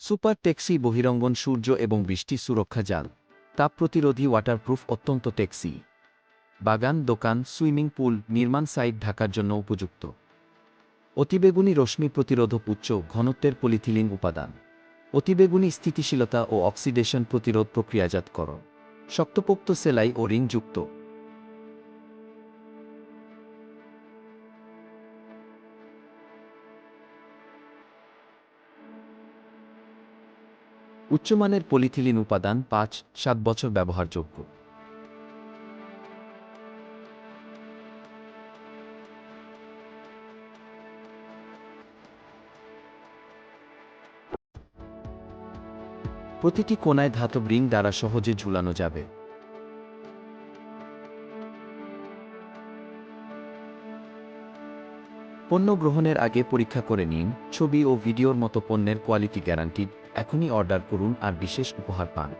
Super taxi বহিরঙ্গন সূর্য এবং বৃষ্টি সুরক্ষা জাল, তাপ প্রতিরোধী ওয়াটারপ্রুফ অত্যন্ত টেক্সি। বাগান, দোকান, সুইমিং পুল, নির্মাণ সাইট ঢাকার জন্য উপযুক্ত। অতিবেগুনি রশ্মি প্রতিরোধক উচ্চ ঘনত্বের পলিথিলিন উপাদান। অতিবেগুনি স্থিতিশীলতা ও অক্সিডেশন প্রতিরোধ প্রক্রিয়াজাতকরণ। শক্তপোক্ত সেলাই ও রিংযুক্ত। উচ্চমানের পলিথিলিন উপাদান ৫-৭ বছর ব্যবহারযোগ্য। প্রতিটি কোণায় ধাতব রিং দ্বারা সহজে ঝুলানো যাবে। পণ্য গ্রহণের আগে পরীক্ষা করে নিন। ছবি ও ভিডিওর মতো পণ্যের কোয়ালিটি গ্যারান্টি। এখনই অর্ডার করুন আর বিশেষ উপহার পান।